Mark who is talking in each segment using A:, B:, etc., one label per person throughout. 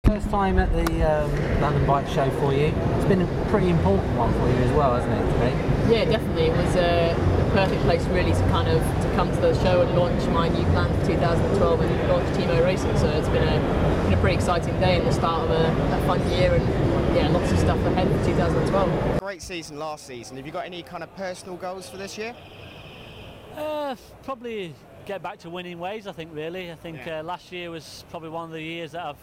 A: First time at the London Bike Show for you. It's been a pretty important one for you as well, hasn't it, today?
B: Yeah, definitely. It was the perfect place really to come to the show and launch my new plan for 2012 and launch Timo Racing. So it's been a pretty exciting day and the start of a fun year, and yeah, lots of stuff ahead for 2012.
C: Great season last season. Have you got any kind of personal goals for this year?
D: Probably get back to winning ways, I think, really. I think last year was probably one of the years that I've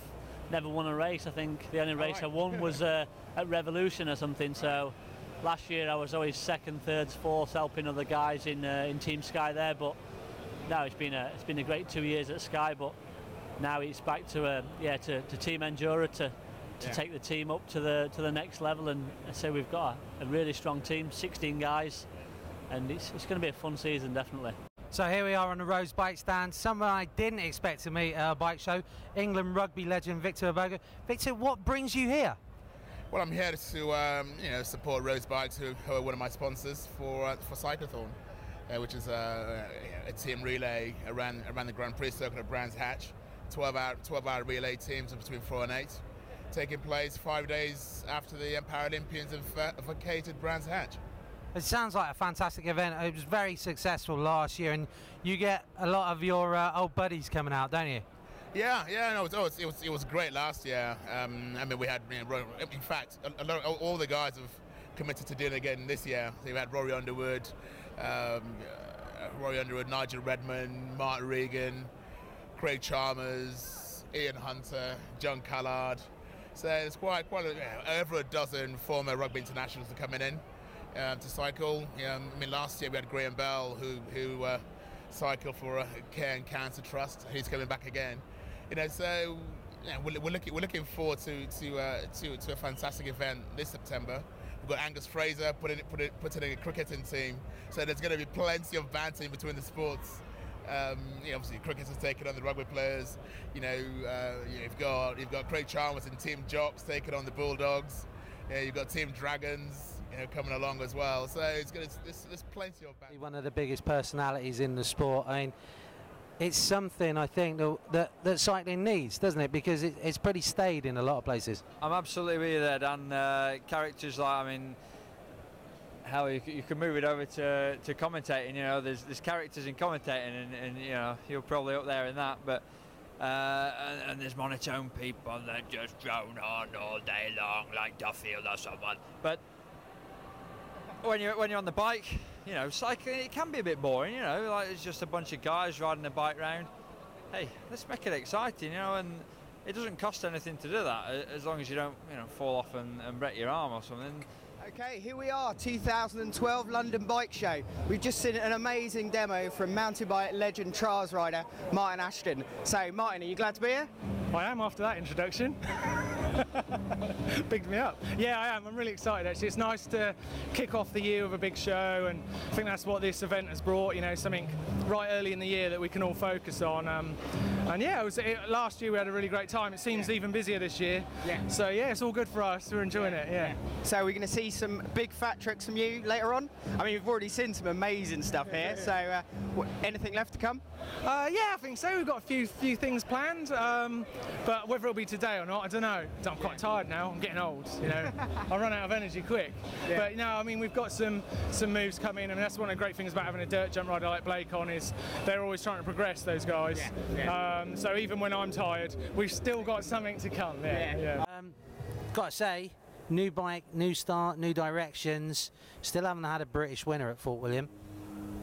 D: never won a race. I think the only race I won was at Revolution or something. So last year I was always second, third, fourth, helping other guys in Team Sky there. But now it's been a great 2 years at Sky. But now it's back to Team Endura to take the team up to the next level. And I say we've got a really strong team, 16 guys, and it's going to be a fun season, definitely.
A: So here we are on the Rose Bike Stand, someone I didn't expect to meet at a bike show, England rugby legend Victor Obogu. Victor, what brings you here?
E: Well, I'm here to support Rose Bikes, who are one of my sponsors for Cyclothon, which is a team relay around the Grand Prix circuit of Brands Hatch. 12-hour relay teams of between 4 and 8, taking place 5 days after the Paralympians have vacated Brands Hatch.
A: It sounds like a fantastic event. It was very successful last year, and you get a lot of your old buddies coming out, don't you?
E: Yeah, no, it was great last year. I mean, we had, in fact, all the guys have committed to doing it again this year. So we had Rory Underwood, Nigel Redmond, Martin Regan, Craig Chalmers, Ian Hunter, John Callard. So it's quite over a dozen former rugby internationals are coming in to cycle. I mean, last year we had Graham Bell, who cycled for Care and Cancer Trust. He's coming back again. So we're looking forward to a fantastic event this September. We've got Angus Fraser putting in a cricketing team, so there's going to be plenty of banter between the sports. Obviously, cricket has taken on the rugby players. You've got Craig Chalmers and Team Jocks taking on the Bulldogs. You've got Team Dragons, coming along as well. So there's plenty of banter.
A: One of the biggest personalities in the sport. I mean, it's something I think that cycling needs, doesn't it? Because it's pretty staid in a lot of places.
F: I'm absolutely with you there, Dan. Characters like, how you can move it over to commentating. There's characters in commentating, and you're probably up there in that. But and there's monotone people that just drone on all day long, like Duffield or someone. But when you're on the bike, cycling, it can be a bit boring. Like it's just a bunch of guys riding a bike round. Hey, let's make it exciting, and it doesn't cost anything to do that, as long as you don't, fall off and break your arm or something.
C: Okay, here we are, 2012 London Bike Show. We've just seen an amazing demo from mountain bike legend trials rider Martin Ashton. So, Martin, are you glad to be here?
G: I am, after that introduction. Bigged me up. Yeah, I am. I'm really excited, actually. It's nice to kick off the year with a big show, and I think that's what this event has brought, something right early in the year that we can all focus on. And yeah, last year we had a really great time. It seems even busier this year. Yeah. So yeah, it's all good for us. We're enjoying it, yeah.
C: So we're going to see some big fat tricks from you later on? We've already seen some amazing stuff here, so anything left to come?
G: Yeah, I think so. We've got a few things planned, but whether it'll be today or not, I don't know. I'm quite tired now. I'm getting old, I run out of energy quick. Yeah. But we've got some moves coming. That's one of the great things about having a dirt jump rider like Blake on, is they're always trying to progress, those guys. Yeah. So even when I'm tired, we've still got something to come. Yeah.
A: Got to say, new bike, new start, new directions. Still haven't had a British winner at Fort William.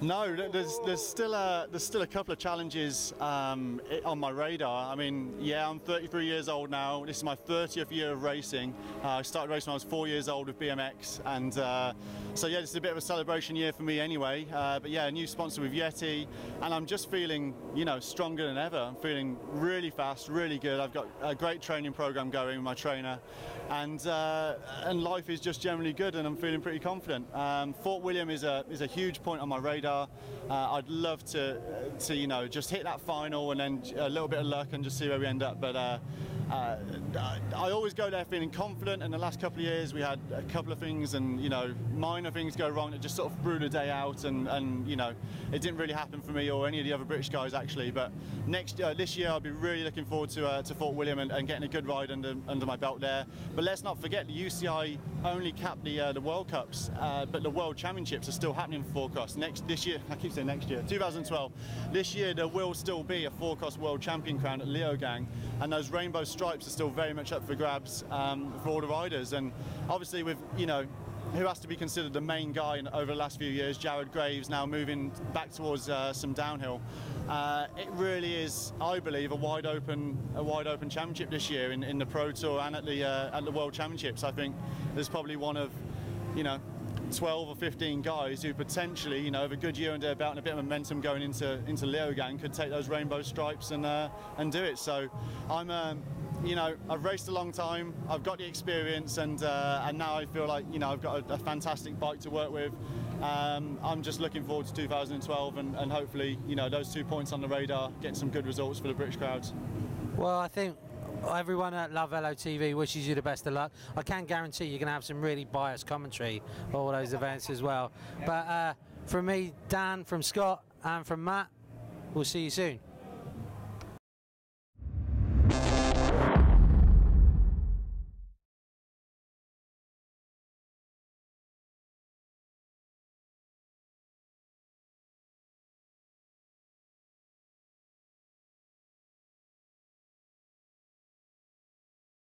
H: No, there's still a couple of challenges on my radar. I'm 33 years old now. This is my 30th year of racing. I started racing when I was 4 years old with BMX, and so yeah, this is a bit of a celebration year for me anyway. But yeah, a new sponsor with Yeti, and I'm just feeling, stronger than ever. I'm feeling really fast, really good. I've got a great training program going with my trainer, and life is just generally good, and I'm feeling pretty confident. Fort William is a huge point on my radar. I'd love to just hit that final and then a little bit of luck and just see where we end up. But I always go there feeling confident, and the last couple of years we had a couple of things and, you know, minor things go wrong that just sort of threw the day out, and you know, it didn't really happen for me or any of the other British guys actually. But this year I'll be really looking forward to Fort William and getting a good ride under my belt there. But let's not forget the UCI only capped the World Cups, but the World Championships are still happening for four-cross. This year, I keep saying next year, 2012, this year there will still be a four-cross World Champion crown at Leogang, and those rainbow stripes are still very much up for grabs for all the riders. And obviously with, you know, who has to be considered the main guy over the last few years, Jared Graves, now moving back towards some downhill. It really is, I believe, a wide open championship this year in the Pro Tour and at the World Championships. I think there's probably one of, you know, 12 or 15 guys who potentially, you know, have a good year under their belt and a bit of momentum going into Leogang could take those rainbow stripes and do it. So I'm you know, I've raced a long time, I've got the experience, and now I feel like, you know, I've got a fantastic bike to work with. I'm just looking forward to 2012 and hopefully, you know, those 2 points on the radar, getting some good results for the British crowds.
A: Well, I think everyone at Love Velo TV wishes you the best of luck. I can guarantee you're going to have some really biased commentary for all those events as well. But from me, Dan, from Scott, and from Matt, we'll see you soon.